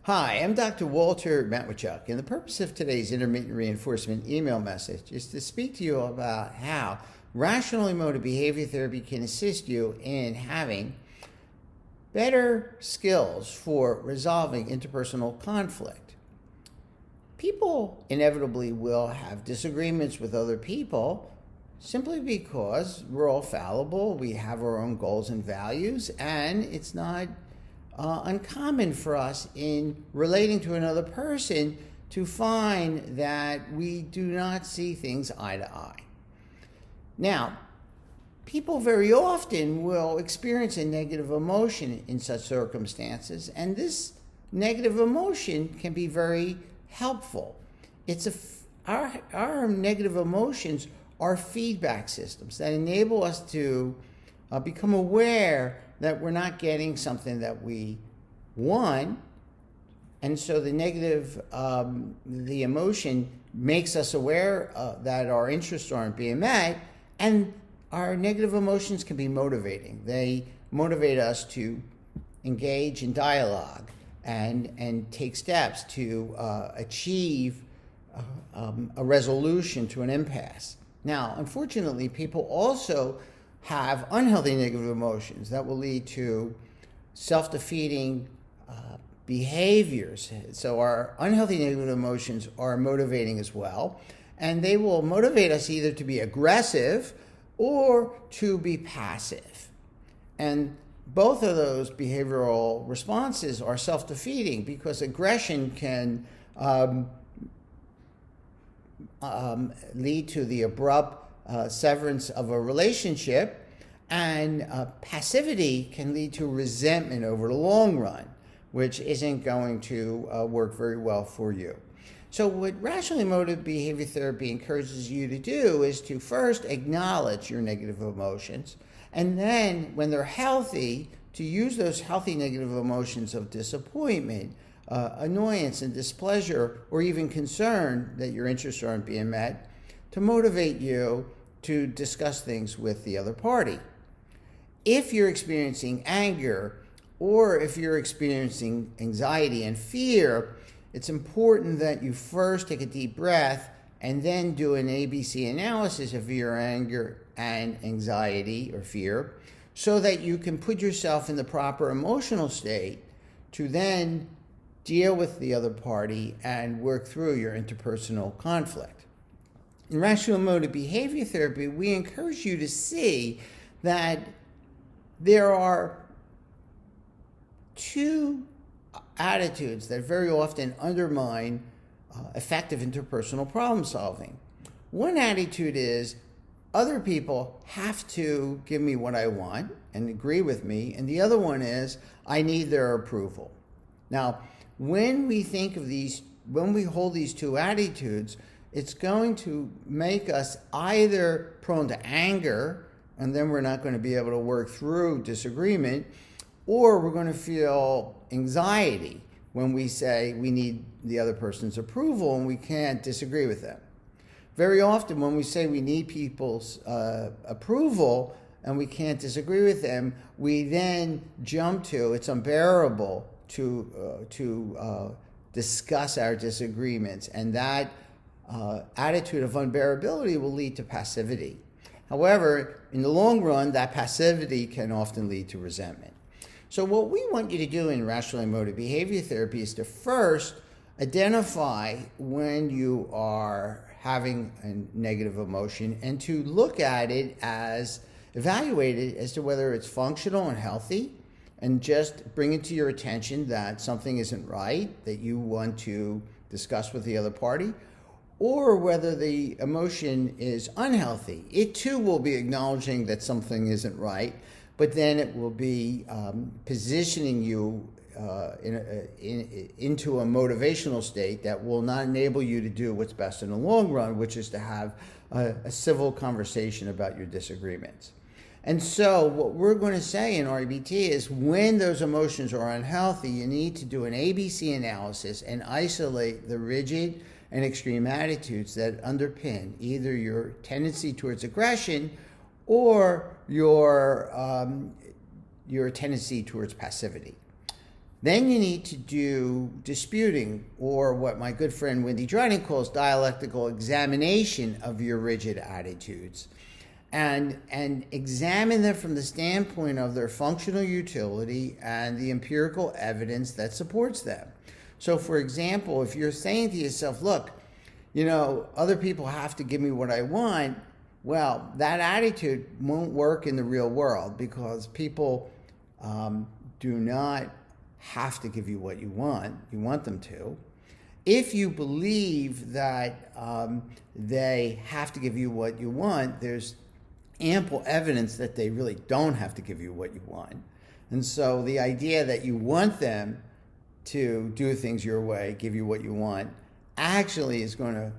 Hi, I'm Dr. Walter Matwichuk, and the purpose of today's intermittent reinforcement email message is to speak to you about how rational emotive behavior therapy can assist you in having better skills for resolving interpersonal conflict. People inevitably will have disagreements with other people simply because we're all fallible, we have our own goals and values, and it's not uncommon for us in relating to another person to find that we do not see things eye to eye. Now, people very often will experience a negative emotion in such circumstances, and this negative emotion can be very helpful. Our negative emotions are feedback systems that enable us to become aware that we're not getting something that we want, and so the the emotion makes us aware that our interests aren't being met, and our negative emotions can be motivating. They motivate us to engage in dialogue and take steps to achieve a resolution to an impasse. Now, unfortunately, people also have unhealthy negative emotions that will lead to self-defeating behaviors. So our unhealthy negative emotions are motivating as well, and they will motivate us either to be aggressive or to be passive. And both of those behavioral responses are self-defeating because aggression can lead to the abrupt severance of a relationship, and passivity can lead to resentment over the long run, which isn't going to work very well for you. So what rational emotive behavior therapy encourages you to do is to first acknowledge your negative emotions, and then when they're healthy, to use those healthy negative emotions of disappointment, annoyance and displeasure, or even concern that your interests aren't being met, to motivate you to discuss things with the other party. If you're experiencing anger, or if you're experiencing anxiety and fear, it's important that you first take a deep breath and then do an ABC analysis of your anger and anxiety or fear, so that you can put yourself in the proper emotional state to then deal with the other party and work through your interpersonal conflict. In rational emotive behavior therapy, we encourage you to see that there are two attitudes that very often undermine effective interpersonal problem solving. One attitude is other people have to give me what I want and agree with me, and the other one is I need their approval. Now, when we hold these two attitudes, it's going to make us either prone to anger, and then we're not going to be able to work through disagreement, or we're going to feel anxiety when we say we need the other person's approval and we can't disagree with them. Very often when we say we need people's approval and we can't disagree with them, we then jump to it's unbearable to discuss our disagreements, and that attitude of unbearability will lead to passivity. However, in the long run, that passivity can often lead to resentment. So what we want you to do in rational emotive behavior therapy is to first identify when you are having a negative emotion and to look at it evaluate it as to whether it's functional and healthy, and just bring it to your attention that something isn't right, that you want to discuss with the other party, or whether the emotion is unhealthy. It too will be acknowledging that something isn't right, but then it will be positioning you into a motivational state that will not enable you to do what's best in the long run, which is to have a civil conversation about your disagreements. And so what we're going to say in REBT is when those emotions are unhealthy, you need to do an ABC analysis and isolate the rigid and extreme attitudes that underpin either your tendency towards aggression or your tendency towards passivity. Then you need to do disputing, or what my good friend Wendy Dryden calls dialectical examination of your rigid attitudes, and examine them from the standpoint of their functional utility and the empirical evidence that supports them. So, for example, if you're saying to yourself, look, other people have to give me what I want, well, that attitude won't work in the real world, because people do not have to give you what you want them to. If you believe that they have to give you what you want, there's ample evidence that they really don't have to give you what you want. And so the idea that you want them to do things your way, give you what you want, actually is going to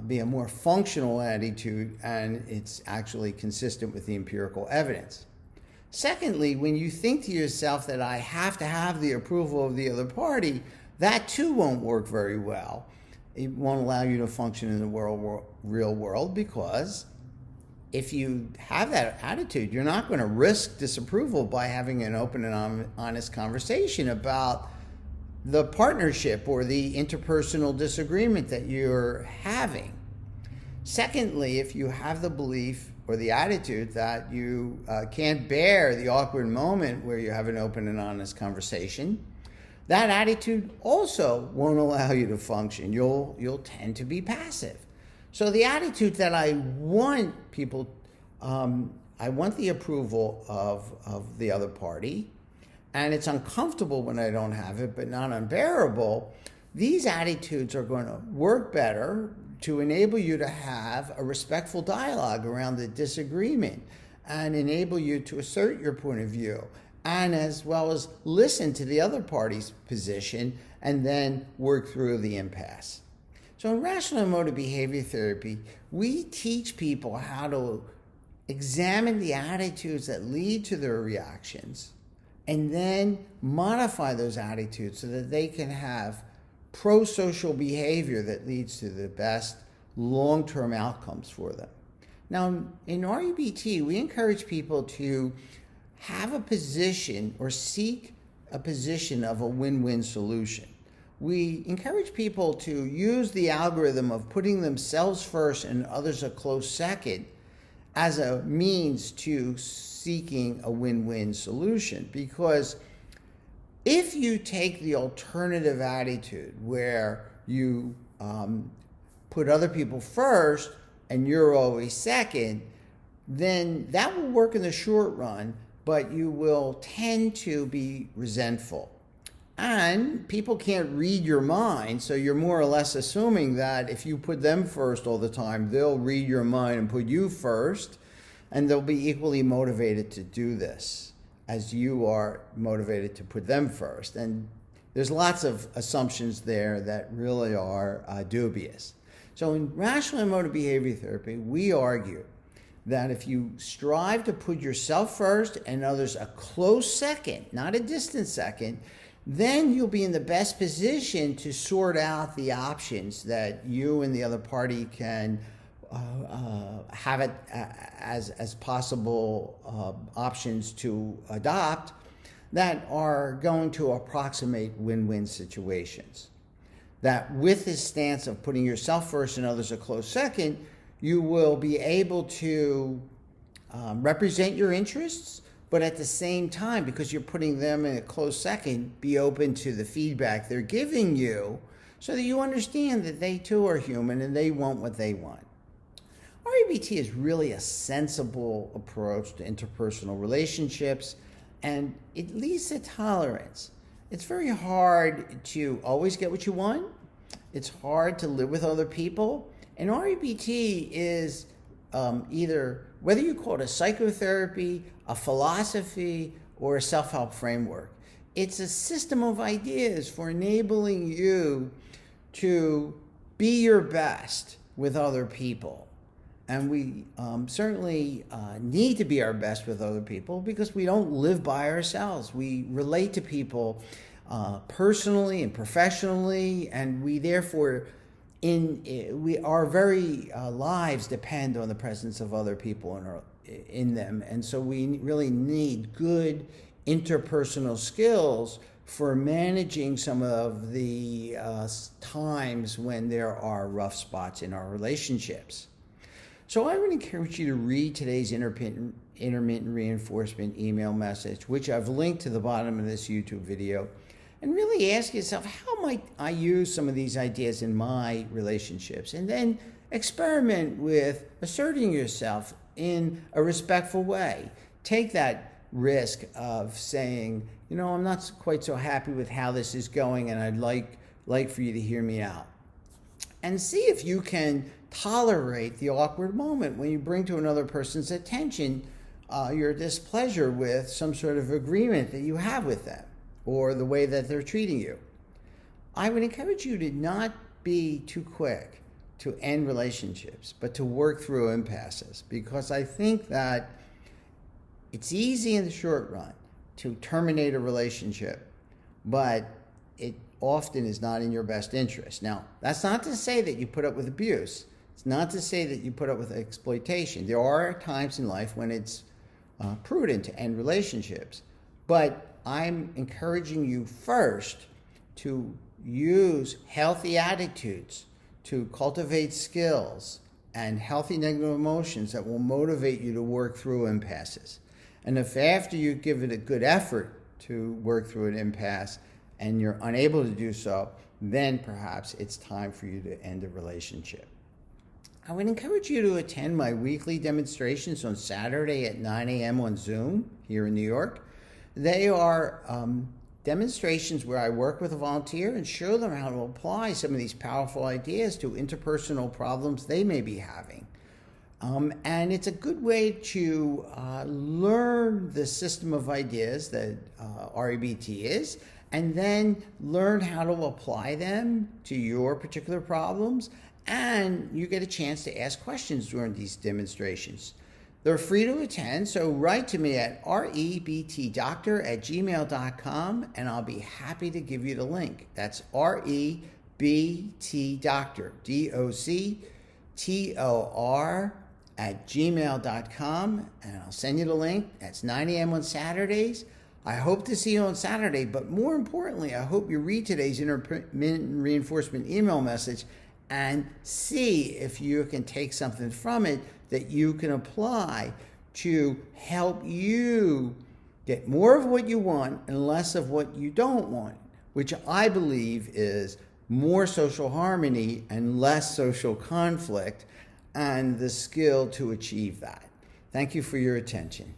be a more functional attitude, and it's actually consistent with the empirical evidence. Secondly, when you think to yourself that I have to have the approval of the other party, that too won't work very well. It won't allow you to function in the real world, because if you have that attitude, you're not going to risk disapproval by having an open and honest conversation about the partnership or the interpersonal disagreement that you're having. Secondly, if you have the belief or the attitude that you can't bear the awkward moment where you have an open and honest conversation, that attitude also won't allow you to function. You'll tend to be passive. So the attitude that I want people, I want the approval of the other party, and it's uncomfortable when I don't have it, but not unbearable, these attitudes are going to work better to enable you to have a respectful dialogue around the disagreement and enable you to assert your point of view, and as well as listen to the other party's position and then work through the impasse. So in rational emotive behavior therapy, we teach people how to examine the attitudes that lead to their reactions and then modify those attitudes so that they can have pro-social behavior that leads to the best long-term outcomes for them. Now, in REBT, we encourage people to have a position or seek a position of a win-win solution. We encourage people to use the algorithm of putting themselves first and others a close second as a means to seeking a win-win solution, because if you take the alternative attitude where you put other people first and you're always second, then that will work in the short run, but you will tend to be resentful. And people can't read your mind, so you're more or less assuming that if you put them first all the time, they'll read your mind and put you first, and they'll be equally motivated to do this as you are motivated to put them first. And there's lots of assumptions there that really are dubious. So in rational emotive behavior therapy, we argue that if you strive to put yourself first and others a close second, not a distant second, then you'll be in the best position to sort out the options that you and the other party can have it as possible options to adopt that are going to approximate win-win situations. That with this stance of putting yourself first and others a close second, you will be able to represent your interests, but at the same time, because you're putting them in a close second, be open to the feedback they're giving you so that you understand that they too are human and they want what they want. REBT is really a sensible approach to interpersonal relationships, and it leads to tolerance. It's very hard to always get what you want. It's hard to live with other people. And REBT is either, whether you call it a psychotherapy, a philosophy, or a self-help framework, it's a system of ideas for enabling you to be your best with other people. And we certainly need to be our best with other people because we don't live by ourselves. We relate to people personally and professionally, and we therefore, our very lives depend on the presence of other people in them. And so we really need good interpersonal skills for managing some of the times when there are rough spots in our relationships. So I would encourage you to read today's intermittent reinforcement email message, which I've linked to the bottom of this YouTube video, and really ask yourself, how might I use some of these ideas in my relationships? And then experiment with asserting yourself in a respectful way. Take that risk of saying, I'm not quite so happy with how this is going, and I'd like for you to hear me out. And see if you can tolerate the awkward moment when you bring to another person's attention your displeasure with some sort of agreement that you have with them or the way that they're treating you. I would encourage you to not be too quick to end relationships, but to work through impasses, because I think that it's easy in the short run to terminate a relationship, but it often is not in your best interest. Now, that's not to say that you put up with abuse. It's not to say that you put up with exploitation. There are times in life when it's prudent to end relationships, but I'm encouraging you first to use healthy attitudes to cultivate skills and healthy negative emotions that will motivate you to work through impasses. And if after you give it a good effort to work through an impasse and you're unable to do so, then perhaps it's time for you to end a relationship. I would encourage you to attend my weekly demonstrations on Saturday at 9 a.m. on Zoom here in New York. They are demonstrations where I work with a volunteer and show them how to apply some of these powerful ideas to interpersonal problems they may be having. And it's a good way to learn the system of ideas that REBT is, and then learn how to apply them to your particular problems. And you get a chance to ask questions during these demonstrations. They're free to attend, so write to me at rebtdoctor@gmail.com, and I'll be happy to give you the link. That's REBTDoctor, DOCTOR@gmail.com, and I'll send you the link. That's 9 a.m. on Saturdays. I hope to see you on Saturday, but more importantly, I hope you read today's intermittent reinforcement email message and see if you can take something from it that you can apply to help you get more of what you want and less of what you don't want, which I believe is more social harmony and less social conflict, and the skill to achieve that. Thank you for your attention.